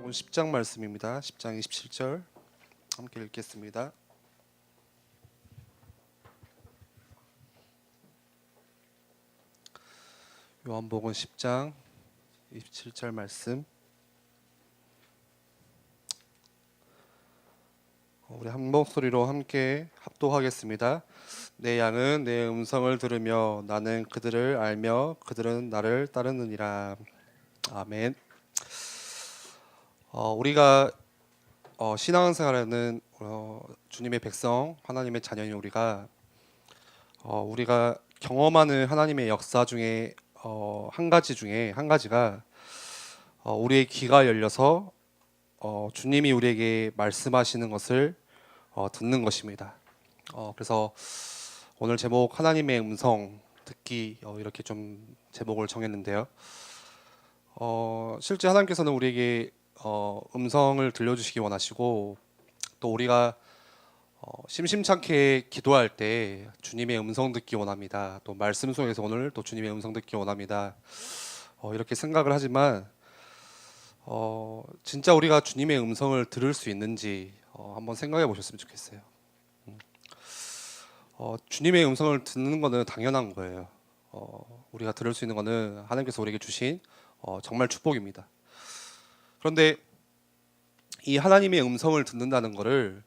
요한복음 10장 말씀입니다. 10장 27절 함께 읽겠습니다. 요한복음 10장 27절 말씀. 우리 한 목소리로 함께 합독하겠습니다. 내 양은 내 음성을 들으며 나는 그들을 알며 그들은 나를 따르느니라. 아멘. 우리가 신앙생활에는 주님의 백성, 하나님의 자녀인 우리가 경험하는 하나님의 역사 중에 한 가지가 우리의 귀가 열려서 주님이 우리에게 말씀하시는 것을 듣는 것입니다. 그래서 오늘 제목 하나님의 음성 듣기 이렇게 좀 제목을 정했는데요. 실제 하나님께서는 우리에게 음성을 들려주시기 원하시고 또 우리가 심심찮게 기도할 때 주님의 음성 듣기 원합니다. 또 말씀 속에서 오늘 또 주님의 음성 듣기 원합니다. 이렇게 생각을 하지만 진짜 우리가 주님의 음성을 들을 수 있는지 한번 생각해 보셨으면 좋겠어요. 주님의 음성을 듣는 것은 당연한 거예요. 우리가 들을 수 있는 것은 하나님께서 우리에게 주신 정말 축복입니다. 그런데 이 하나님의 음성을 듣는다는 것을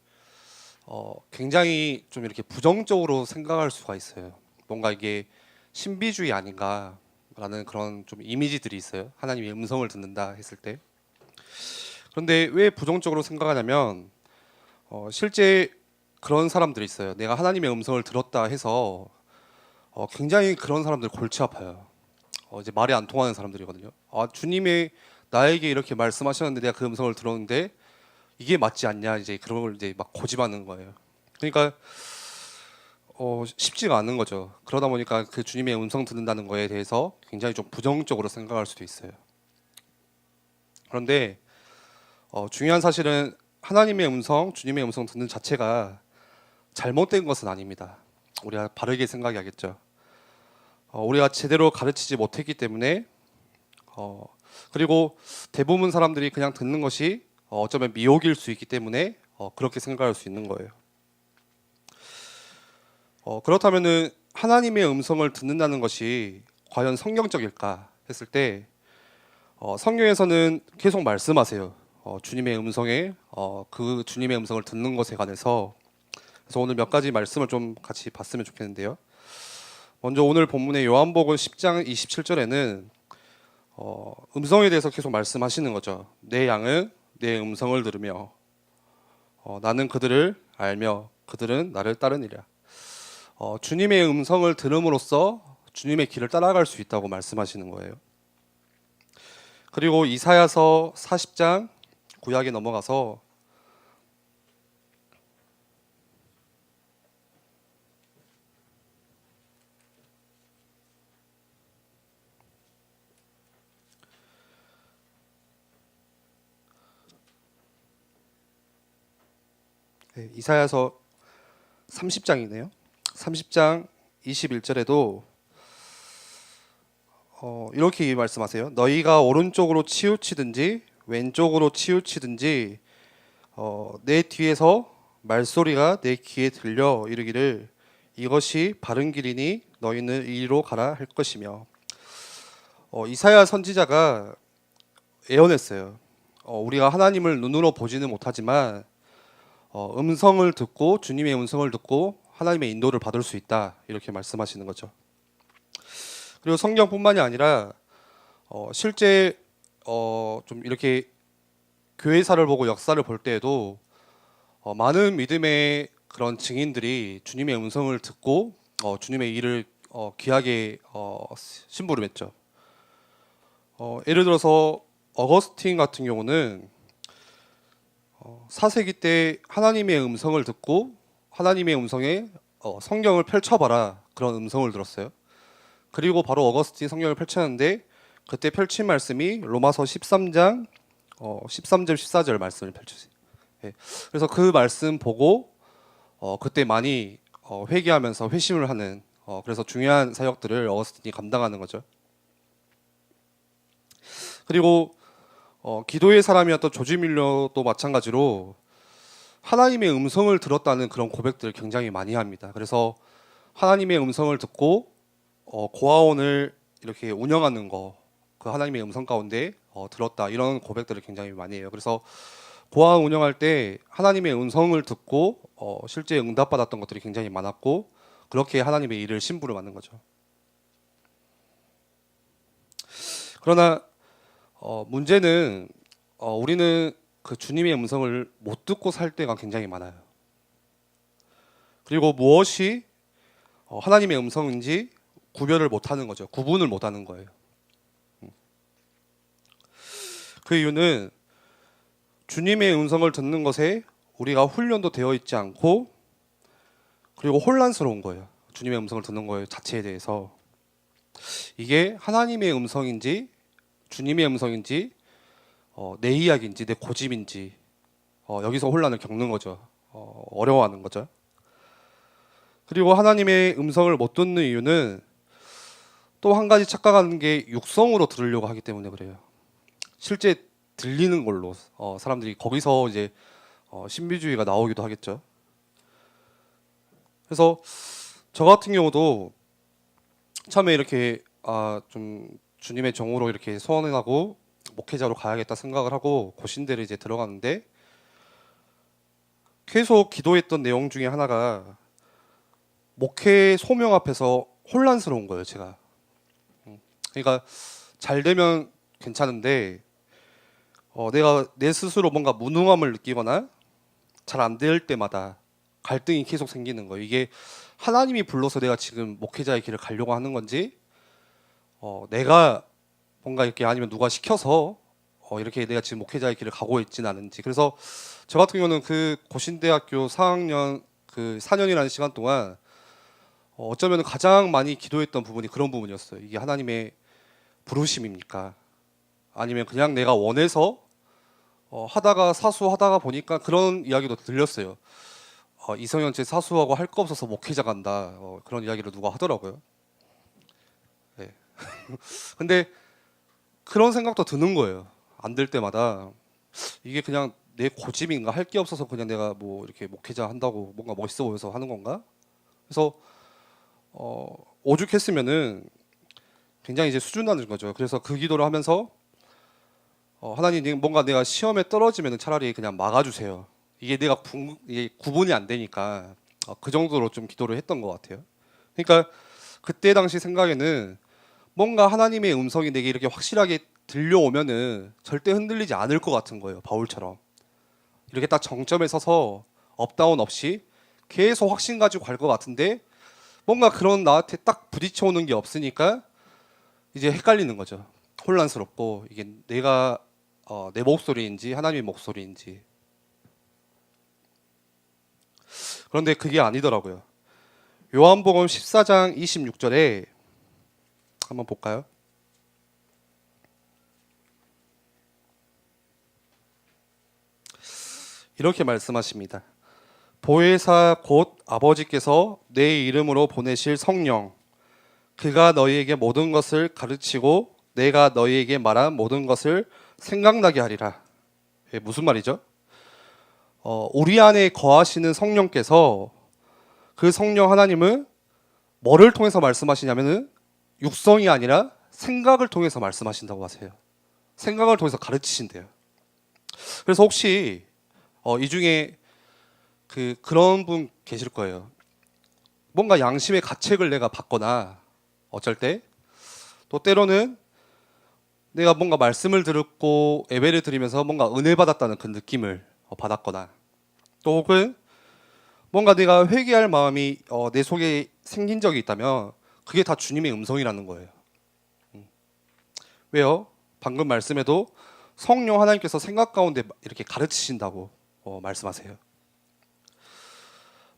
굉장히 좀 이렇게 부정적으로 생각할 수가 있어요. 뭔가 이게 신비주의 아닌가라는 그런 좀 이미지들이 있어요. 하나님의 음성을 듣는다 했을 때. 그런데 왜 부정적으로 생각하냐면 실제 그런 사람들이 있어요. 내가 하나님의 음성을 들었다 해서 굉장히 그런 사람들 골치 아파요. 이제 말이 안 통하는 사람들이거든요. 주님이 나에게 이렇게 말씀하셨는데 내가 그 음성을 들었는데 이게 맞지 않냐, 이제 그런 걸 이제 막 고집하는 거예요. 그러니까 쉽지가 않은 거죠. 그러다 보니까 그 주님의 음성 듣는다는 거에 대해서 굉장히 좀 부정적으로 생각할 수도 있어요. 그런데 중요한 사실은 하나님의 음성, 주님의 음성 듣는 자체가 잘못된 것은 아닙니다. 우리가 바르게 생각해야겠죠. 우리가 제대로 가르치지 못했기 때문에 그리고 대부분 사람들이 그냥 듣는 것이 어쩌면 미혹일 수 있기 때문에 그렇게 생각할 수 있는 거예요. 그렇다면은 하나님의 음성을 듣는다는 것이 과연 성경적일까 했을 때 성경에서는 계속 말씀하세요. 주님의 음성에 그 주님의 음성을 듣는 것에 관해서. 그래서 오늘 몇 가지 말씀을 좀 같이 봤으면 좋겠는데요. 먼저 오늘 본문의 요한복음 10장 27절에는 음성에 대해서 계속 말씀하시는 거죠. 내 양은 내 음성을 들으며 나는 그들을 알며 그들은 나를 따르니라. 주님의 음성을 들음으로써 주님의 길을 따라갈 수 있다고 말씀하시는 거예요. 그리고 이사야서 40장 구약에 넘어가서 이사야서 30장이네요. 30장 21절에도 이렇게 말씀하세요. 너희가 오른쪽으로 치우치든지 왼쪽으로 치우치든지 내 뒤에서 말소리가 내 귀에 들려 이르기를 이것이 바른 길이니 너희는 이리로 가라 할 것이며. 이사야 선지자가 예언했어요. 우리가 하나님을 눈으로 보지는 못하지만 음성을 듣고 주님의 음성을 듣고 하나님의 인도를 받을 수 있다, 이렇게 말씀하시는 거죠. 그리고 성경뿐만이 아니라 실제 좀 이렇게 교회사를 보고 역사를 볼 때에도 많은 믿음의 그런 증인들이 주님의 음성을 듣고 주님의 일을 귀하게 심부름했죠. 예를 들어서 어거스틴 같은 경우는 4세기 때 하나님의 음성을 듣고 하나님의 음성에 성경을 펼쳐봐라, 그런 음성을 들었어요. 그리고 바로 어거스틴 성경을 펼쳤는데 그때 펼친 말씀이 로마서 13장 13절 14절 말씀을 펼치세요. 그래서 그 말씀 보고 그때 많이 회개하면서 회심을 하는 그래서 중요한 사역들을 어거스틴이 감당하는 거죠. 그리고 기도의 사람이었던 조지 밀러도 마찬가지로 하나님의 음성을 들었다는 그런 고백들을 굉장히 많이 합니다. 그래서 하나님의 음성을 듣고 고아원을 이렇게 운영하는 거, 그 하나님의 음성 가운데 들었다, 이런 고백들을 굉장히 많이 해요. 그래서 고아원 운영할 때 하나님의 음성을 듣고 실제 응답받았던 것들이 굉장히 많았고, 그렇게 하나님의 일을 심부름 하는 거죠. 그러나 문제는 우리는 그 주님의 음성을 못 듣고 살 때가 굉장히 많아요. 그리고 무엇이 하나님의 음성인지 구별을 못하는 거죠. 구분을 못하는 거예요. 그 이유는 주님의 음성을 듣는 것에 우리가 훈련도 되어 있지 않고, 그리고 혼란스러운 거예요. 주님의 음성을 듣는 거 자체에 대해서 이게 하나님의 음성인지 주님의 음성인지 내 이야기인지 내 고집인지 여기서 혼란을 겪는 거죠. 어려워하는 거죠. 그리고 하나님의 음성을 못 듣는 이유는 또 한 가지 착각하는 게 육성으로 들으려고 하기 때문에 그래요. 실제 들리는 걸로 사람들이 거기서 이제 신비주의가 나오기도 하겠죠. 그래서 저 같은 경우도 처음에 이렇게 좀 주님의 종으로 이렇게 소원하고 목회자로 가야겠다 생각을 하고 고신대를 이제 들어갔는데, 계속 기도했던 내용 중에 하나가 목회 소명 앞에서 혼란스러운 거예요, 제가. 그러니까 잘 되면 괜찮은데 내가 내 스스로 뭔가 무능함을 느끼거나 잘 안 될 때마다 갈등이 계속 생기는 거예요. 이게 하나님이 불러서 내가 지금 목회자의 길을 가려고 하는 건지, 내가 뭔가 이렇게 아니면 누가 시켜서 이렇게 내가 지금 목회자의 길을 가고 있지는 않은지. 그래서 저 같은 경우는 그 고신대학교 4학년 그 4년이라는 시간 동안 어쩌면 가장 많이 기도했던 부분이 그런 부분이었어요. 이게 하나님의 부르심입니까? 아니면 그냥 내가 원해서 하다가 사수하다가 보니까 그런 이야기도 들렸어요. 이성현 쟤 사수하고 할 거 없어서 목회자 간다. 그런 이야기를 누가 하더라고요. 네. 근데 그런 생각도 드는 거예요. 안 될 때마다 이게 그냥 내 고집인가, 할 게 없어서 그냥 내가 뭐 이렇게 목회자 한다고 뭔가 멋있어 보여서 하는 건가? 그래서 오죽했으면은 굉장히 이제 수준나는 거죠. 그래서 그 기도를 하면서 하나님, 뭔가 내가 시험에 떨어지면 차라리 그냥 막아주세요. 이게 이게 구분이 안 되니까 그 정도로 좀 기도를 했던 것 같아요. 그러니까 그때 당시 생각에는 뭔가 하나님의 음성이 내게 이렇게 확실하게 들려오면은 절대 흔들리지 않을 것 같은 거예요. 바울처럼 이렇게 딱 정점에 서서 업다운 없이 계속 확신 가지고 갈 것 같은데, 뭔가 그런 나한테 딱 부딪혀 오는 게 없으니까 이제 헷갈리는 거죠. 혼란스럽고, 이게 내가 내 목소리인지 하나님의 목소리인지. 그런데 그게 아니더라고요. 요한복음 14장 26절에 한번 볼까요? 이렇게 말씀하십니다. 보혜사 곧 아버지께서 내 이름으로 보내실 성령, 그가 너희에게 모든 것을 가르치고 내가 너희에게 말한 모든 것을 생각나게 하리라. 무슨 말이죠? 우리 안에 거하시는 성령께서, 그 성령 하나님은 뭐를 통해서 말씀하시냐면은 육성이 아니라 생각을 통해서 말씀하신다고 하세요. 생각을 통해서 가르치신대요. 그래서 혹시 이 중에 그런 분 계실 거예요. 뭔가 양심의 가책을 내가 받거나, 어쩔 때 또 때로는 내가 뭔가 말씀을 듣고 예배를 드리면서 뭔가 은혜 받았다는 그 느낌을 받았거나, 또 혹은 뭔가 내가 회개할 마음이 내 속에 생긴 적이 있다면 그게 다 주님의 음성이라는 거예요. 왜요? 방금 말씀에도 성령 하나님께서 생각 가운데 이렇게 가르치신다고 말씀하세요.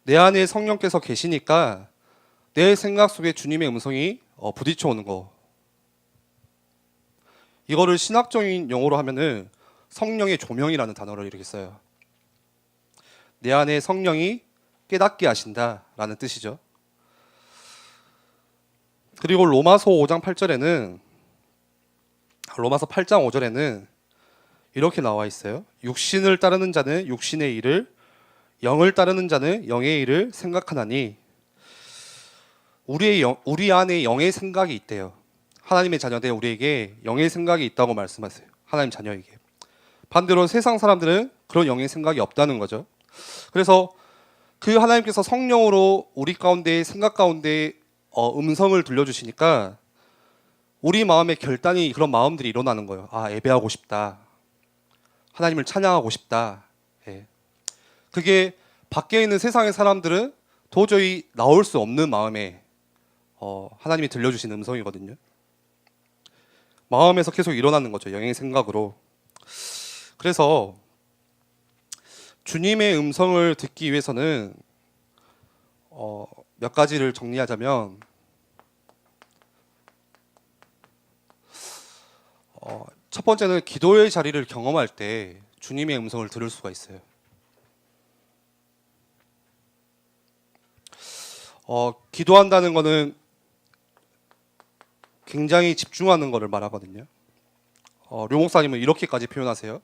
내 안에 성령께서 계시니까 내 생각 속에 주님의 음성이 부딪혀 오는 거. 이거를 신학적인 용어로 하면은 성령의 조명이라는 단어를 이렇게 써요. 내 안에 성령이 깨닫게 하신다라는 뜻이죠. 그리고 로마서 8장 5절에는 이렇게 나와 있어요. 육신을 따르는 자는 육신의 일을, 영을 따르는 자는 영의 일을 생각하나니. 우리 안에 영의 생각이 있대요. 하나님의 자녀된 우리에게 영의 생각이 있다고 말씀하세요. 하나님 자녀에게. 반대로 세상 사람들은 그런 영의 생각이 없다는 거죠. 그래서 그 하나님께서 성령으로 우리 가운데 생각 가운데 음성을 들려주시니까 우리 마음의 결단이, 그런 마음들이 일어나는 거예요. 아, 예배하고 싶다. 하나님을 찬양하고 싶다. 예. 그게 밖에 있는 세상의 사람들은 도저히 나올 수 없는 마음에 하나님이 들려주신 음성이거든요. 마음에서 계속 일어나는 거죠. 영의 생각으로. 그래서 주님의 음성을 듣기 위해서는 몇 가지를 정리하자면, 첫 번째는 기도의 자리를 경험할 때 주님의 음성을 들을 수가 있어요. 기도한다는 거는 굉장히 집중하는 것을 말하거든요. 류 목사님은 이렇게까지 표현하세요.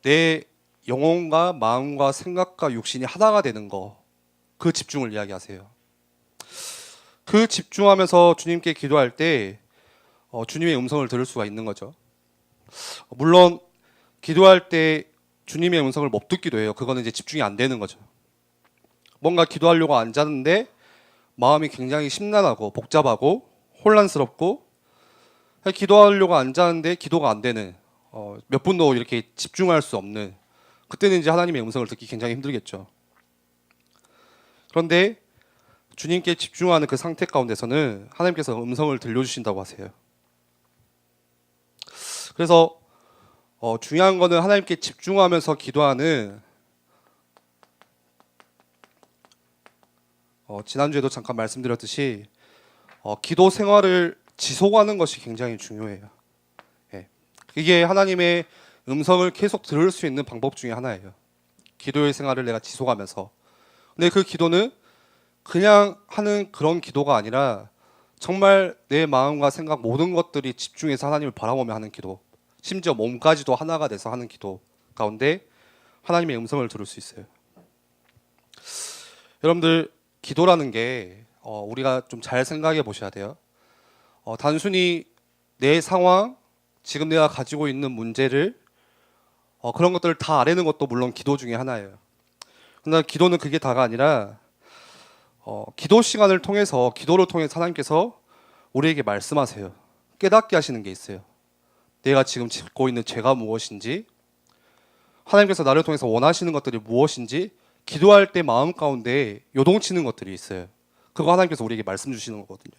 내 영혼과 마음과 생각과 육신이 하나가 되는 거, 그 집중을 이야기하세요. 그 집중하면서 주님께 기도할 때 주님의 음성을 들을 수가 있는 거죠. 물론 기도할 때 주님의 음성을 못 듣기도 해요. 그거는 이제 집중이 안 되는 거죠. 뭔가 기도하려고 앉았는데 마음이 굉장히 심란하고 복잡하고 혼란스럽고, 기도하려고 앉았는데 기도가 안 되는, 몇 분도 이렇게 집중할 수 없는, 그때는 이제 하나님의 음성을 듣기 굉장히 힘들겠죠. 그런데 주님께 집중하는 그 상태 가운데서는 하나님께서 음성을 들려주신다고 하세요. 그래서 중요한 거는 하나님께 집중하면서 기도하는, 지난주에도 잠깐 말씀드렸듯이 기도 생활을 지속하는 것이 굉장히 중요해요. 예. 이게 하나님의 음성을 계속 들을 수 있는 방법 중에 하나예요. 기도의 생활을 내가 지속하면서. 근데 그 기도는 그냥 하는 그런 기도가 아니라 정말 내 마음과 생각 모든 것들이 집중해서 하나님을 바라보며 하는 기도, 심지어 몸까지도 하나가 돼서 하는 기도 가운데 하나님의 음성을 들을 수 있어요. 여러분들, 기도라는 게 우리가 좀 잘 생각해 보셔야 돼요. 단순히 내 상황, 지금 내가 가지고 있는 문제를 그런 것들을 다 아뢰는 것도 물론 기도 중에 하나예요. 그러나 기도는 그게 다가 아니라 기도 시간을 통해서, 기도를 통해서 하나님께서 우리에게 말씀하세요. 깨닫게 하시는 게 있어요. 내가 지금 짓고 있는 죄가 무엇인지, 하나님께서 나를 통해서 원하시는 것들이 무엇인지, 기도할 때 마음 가운데 요동치는 것들이 있어요. 그거 하나님께서 우리에게 말씀 주시는 거거든요.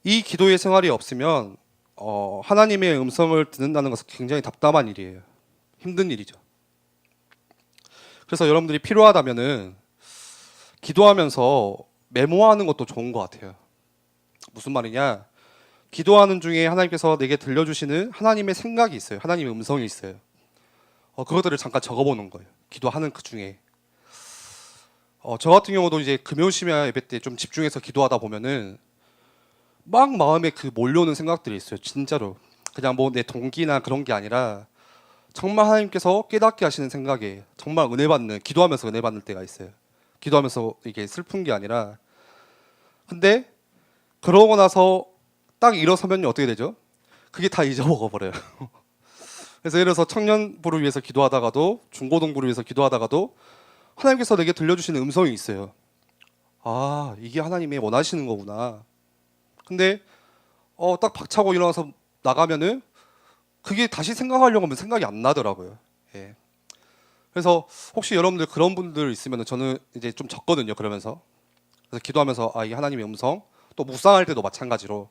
이 기도의 생활이 없으면 하나님의 음성을 듣는다는 것은 굉장히 답답한 일이에요. 힘든 일이죠. 그래서 여러분들이 필요하다면은 기도하면서 메모하는 것도 좋은 것 같아요. 무슨 말이냐? 기도하는 중에 하나님께서 내게 들려주시는 하나님의 생각이 있어요. 하나님의 음성이 있어요. 그것들을 잠깐 적어보는 거예요. 기도하는 그 중에. 저 같은 경우도 이제 금요 심야 예배 때 좀 집중해서 기도하다 보면은 막 마음에 그 몰려오는 생각들이 있어요. 진짜로. 그냥 뭐 내 동기나 그런 게 아니라 정말 하나님께서 깨닫게 하시는 생각에 정말 은혜 받는, 기도하면서 은혜 받는 때가 있어요. 기도하면서 이게 슬픈 게 아니라. 근데 그러고 나서 딱 일어서면 어떻게 되죠? 그게 다 잊어먹어 버려요. 그래서 예를 들어서 청년부를 위해서 기도하다가도, 중고등부를 위해서 기도하다가도 하나님께서 내게 들려주시는 음성이 있어요. 아, 이게 하나님이 원하시는 거구나. 근데 딱 박차고 일어나서 나가면은 그게 다시 생각하려고 하면 생각이 안 나더라고요. 예. 그래서 혹시 여러분들 그런 분들 있으면, 저는 이제 좀 적거든요. 그러면서. 그래서 기도하면서 이게 하나님의 음성, 또 묵상할 때도 마찬가지로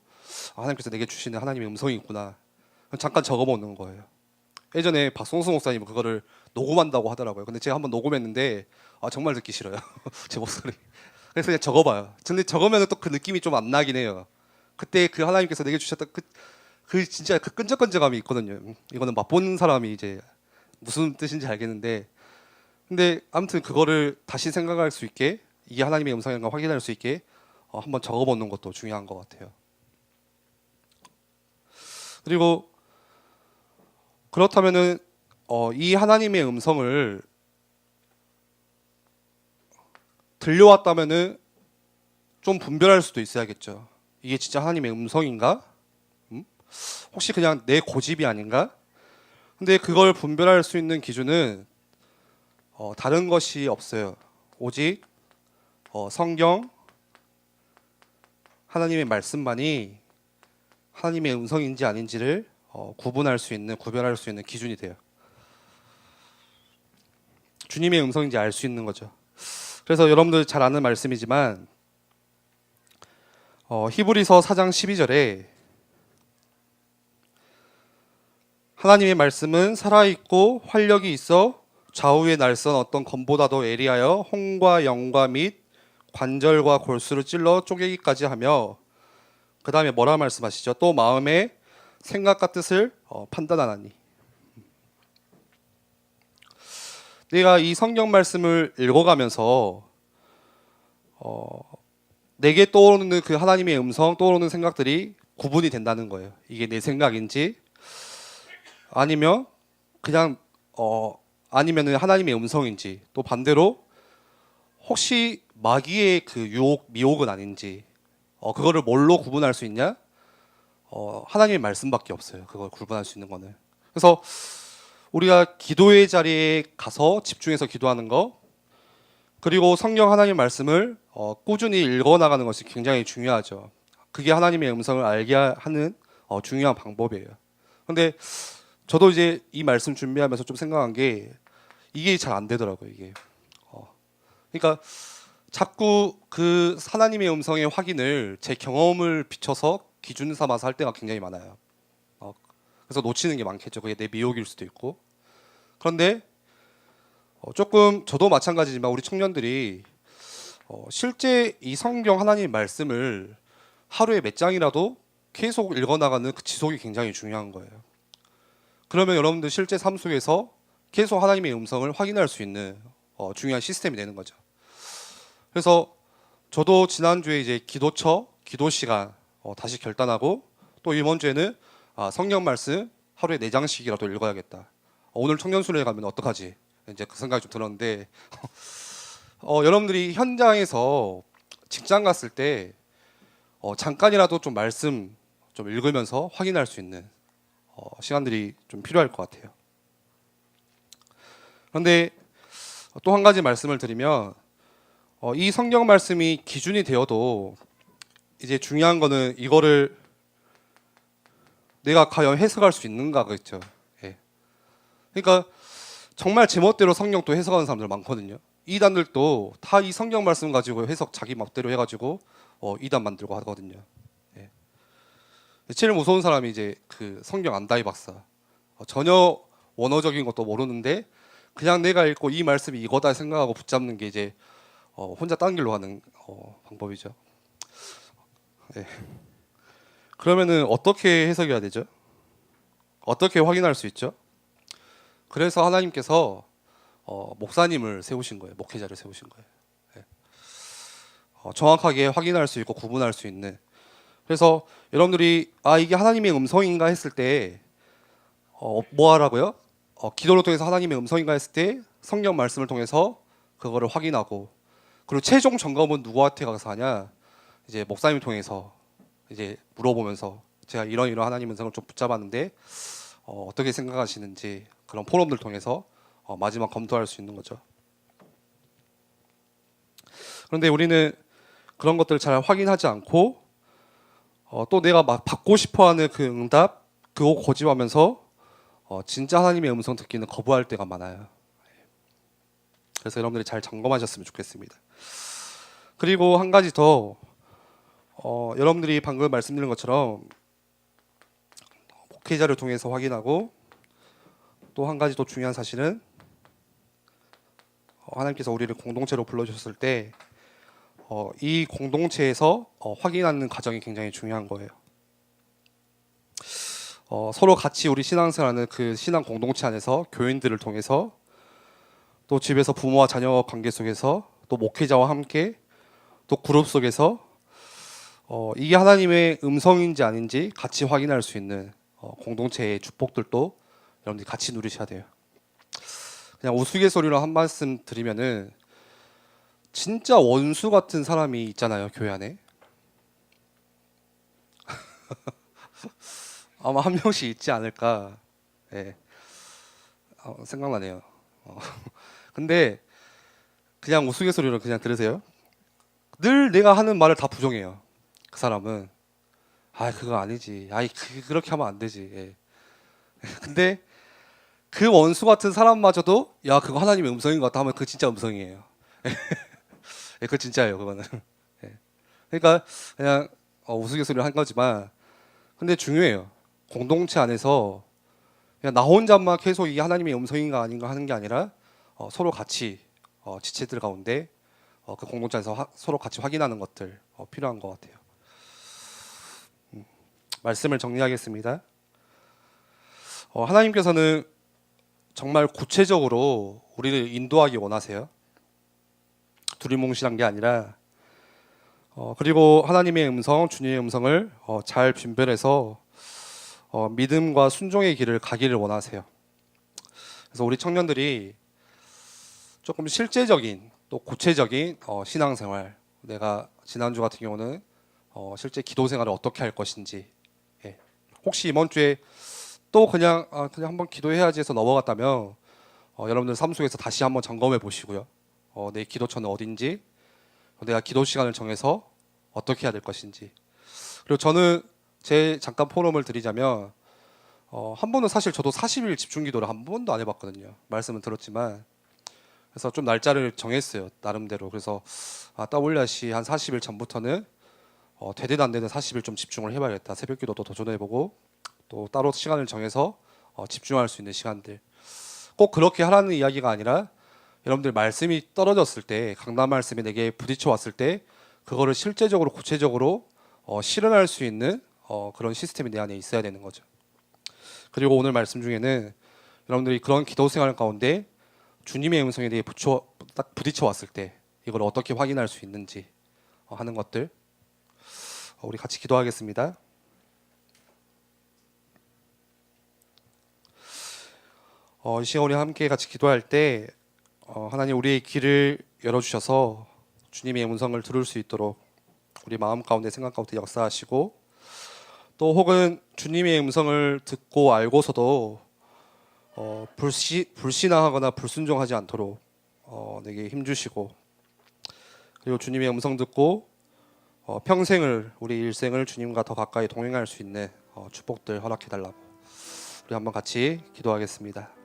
하나님께서 내게 주시는 하나님의 음성이 있구나. 잠깐 적어보는 거예요. 예전에 박성수 목사님은 그거를 녹음한다고 하더라고요. 근데 제가 한번 녹음했는데 정말 듣기 싫어요. 제 목소리. 그래서 그냥 적어봐요. 근데 적으면 또 그 느낌이 좀 안 나긴 해요. 그때 그 하나님께서 내게 주셨던 그 진짜 그 끈적끈적함이 있거든요. 이거는 맛보는 사람이 이제 무슨 뜻인지 알겠는데, 근데 아무튼 그거를 다시 생각할 수 있게, 이게 하나님의 음성인가 확인할 수 있게 한번 적어보는 것도 중요한 것 같아요. 그리고 그렇다면은 이 하나님의 음성을 들려왔다면은 좀 분별할 수도 있어야겠죠. 이게 진짜 하나님의 음성인가? 음? 혹시 그냥 내 고집이 아닌가? 근데 그걸 분별할 수 있는 기준은 다른 것이 없어요. 오직 성경, 하나님의 말씀만이 하나님의 음성인지 아닌지를 구분할 수 있는, 구별할 수 있는 기준이 돼요. 주님의 음성인지 알 수 있는 거죠. 그래서 여러분들 잘 아는 말씀이지만 히브리서 4장 12절에 하나님의 말씀은 살아있고 활력이 있어 좌우의 날선 어떤 검보다도 예리하여 혼과 영과 및 관절과 골수를 찔러 쪼개기까지 하며, 그 다음에 뭐라 말씀하시죠? 또 마음의 생각과 뜻을 판단하나니. 내가 이 성경 말씀을 읽어가면서 내게 떠오르는 그 하나님의 음성, 떠오르는 생각들이 구분이 된다는 거예요. 이게 내 생각인지 아니면 그냥 아니면은 하나님의 음성인지, 또 반대로 혹시 마귀의 그 유혹, 미혹은 아닌지, 그거를 뭘로 구분할 수 있냐? 하나님의 말씀밖에 없어요. 그걸 구분할 수 있는 거는. 그래서 우리가 기도의 자리에 가서 집중해서 기도하는 거, 그리고 성경 하나님 말씀을 꾸준히 읽어 나가는 것이 굉장히 중요하죠. 그게 하나님의 음성을 알게 하는 중요한 방법이에요. 근데 저도 이제 이 말씀 준비하면서 좀 생각한 게 이게 잘 안 되더라고요. 이게. 그러니까 자꾸 그 하나님의 음성의 확인을 제 경험을 비춰서 기준 삼아서 할 때가 굉장히 많아요. 그래서 놓치는 게 많겠죠. 그게 내 미혹일 수도 있고. 그런데 조금 저도 마찬가지지만 우리 청년들이 실제 이 성경 하나님 말씀을 하루에 몇 장이라도 계속 읽어나가는 그 지속이 굉장히 중요한 거예요. 그러면 여러분들 실제 삶 속에서 계속 하나님의 음성을 확인할 수 있는 중요한 시스템이 되는 거죠. 그래서 저도 지난주에 이제 기도처, 기도 시간 다시 결단하고, 또 이번 주에는 성경 말씀 하루에 4장씩이라도 읽어야겠다. 오늘 청년순례에 가면 어떡하지? 이제 그 생각이 좀 들었는데 여러분들이 현장에서 직장 갔을 때 잠깐이라도 좀 말씀 좀 읽으면서 확인할 수 있는 시간들이 좀 필요할 것 같아요. 그런데 또 한 가지 말씀을 드리면 이 성경 말씀이 기준이 되어도 이제 중요한 거는 이거를 내가 과연 해석할 수 있는가겠죠. 예. 그러니까 정말 제멋대로 성경 또 해석하는 사람들 많거든요. 이단들도 다 이 성경 말씀 가지고 해석 자기 멋대로 해가지고 이단 만들고 하거든요. 예. 제일 무서운 사람이 이제 그 성경 안다이 박사. 전혀 원어적인 것도 모르는데 그냥 내가 읽고 이 말씀이 이거다 생각하고 붙잡는 게 이제 혼자 딴 길로 가는 방법이죠. 예. 그러면은 어떻게 해석해야 되죠? 어떻게 확인할 수 있죠? 그래서 하나님께서 목사님을 세우신 거예요. 목회자를 세우신 거예요. 예. 정확하게 확인할 수 있고 구분할 수 있는. 그래서 여러분들이 이게 하나님의 음성인가 했을 때 뭐 하라고요? 기도를 통해서 하나님의 음성인가 했을 때 성경 말씀을 통해서 그거를 확인하고, 그리고 최종 점검은 누구한테 가서 하냐? 이제 목사님 통해서 이제 물어보면서 제가 이런 하나님 음성을 좀 붙잡았는데 어떻게 생각하시는지 그런 포럼들 통해서 마지막 검토할 수 있는 거죠. 그런데 우리는 그런 것들을 잘 확인하지 않고 또 내가 막 받고 싶어하는 그 응답 그거 고집하면서 진짜 하나님의 음성 듣기는 거부할 때가 많아요. 그래서 여러분들이 잘 점검하셨으면 좋겠습니다. 그리고 한 가지 더 여러분들이 방금 말씀드린 것처럼 목회자를 통해서 확인하고, 또 한 가지 더 중요한 사실은 하나님께서 우리를 공동체로 불러주셨을 때 이 공동체에서 확인하는 과정이 굉장히 중요한 거예요. 서로 같이 우리 신앙생활하는 그 신앙 공동체 안에서 교인들을 통해서, 또 집에서 부모와 자녀 관계 속에서, 또 목회자와 함께, 또 그룹 속에서 이게 하나님의 음성인지 아닌지 같이 확인할 수 있는 공동체의 축복들도 여러분들이 같이 누리셔야 돼요. 그냥 우스갯소리로 한 말씀 드리면은 진짜 원수 같은 사람이 있잖아요, 교회 안에. 아마 한 명씩 있지 않을까. 예. 생각나네요. 근데 그냥 우스갯소리로 그냥 들으세요. 늘 내가 하는 말을 다 부정해요. 그 사람은 그거 아니지. 그렇게 하면 안 되지. 예. 근데 그 원수 같은 사람마저도 야 그거 하나님의 음성인 것 같다 하면 그 진짜 음성이에요. 예, 그거 진짜예요. 그거는. 예. 그러니까 그냥 우스갯소리를 한 거지만 근데 중요해요. 공동체 안에서 그냥 나 혼자만 계속 이게 하나님의 음성인가 아닌가 하는 게 아니라 서로 같이 지체들 가운데 그 공동체 안에서 서로 같이 확인하는 것들 필요한 것 같아요. 말씀을 정리하겠습니다. 하나님께서는 정말 구체적으로 우리를 인도하기 원하세요. 두리뭉실한 게 아니라 그리고 하나님의 음성, 주님의 음성을 잘 분별해서 믿음과 순종의 길을 가기를 원하세요. 그래서 우리 청년들이 조금 실제적인 또 구체적인 신앙생활, 내가 지난주 같은 경우는 실제 기도 생활을 어떻게 할 것인지, 예. 혹시 이번 주에 또 그냥 한번 기도해야지 해서 넘어갔다면 여러분들 삶 속에서 다시 한번 점검해 보시고요. 내 기도처는 어딘지, 내가 기도 시간을 정해서 어떻게 해야 될 것인지. 그리고 저는 제 잠깐 포럼을 드리자면 한 번은 사실 저도 40일 집중 기도를 한 번도 안 해봤거든요. 말씀은 들었지만 그래서 좀 날짜를 정했어요. 나름대로. 그래서 WRC 한 40일 전부터는 되든 안 되든 40일 좀 집중을 해봐야겠다. 새벽 기도도 도전해보고 또 따로 시간을 정해서 집중할 수 있는 시간들. 꼭 그렇게 하라는 이야기가 아니라 여러분들 말씀이 떨어졌을 때 강단 말씀이 내게 부딪혀 왔을 때 그거를 실제적으로 구체적으로 실현할 수 있는 그런 시스템이 내 안에 있어야 되는 거죠. 그리고 오늘 말씀 중에는 여러분들이 그런 기도 생활 가운데 주님의 음성에 대해 딱 부딪혀 왔을 때 이걸 어떻게 확인할 수 있는지 하는 것들 우리 같이 기도하겠습니다. 이 시간 우리 함께 같이 기도할 때 하나님 우리의 귀를 열어주셔서 주님의 음성을 들을 수 있도록 우리 마음 가운데 생각 가운데 역사하시고 또 혹은 주님의 음성을 듣고 알고서도 불신앙하거나 불순종하지 않도록 내게 힘주시고 그리고 주님의 음성 듣고 평생을 우리 일생을 주님과 더 가까이 동행할 수 있는 축복들 허락해달라고 우리 한번 같이 기도하겠습니다.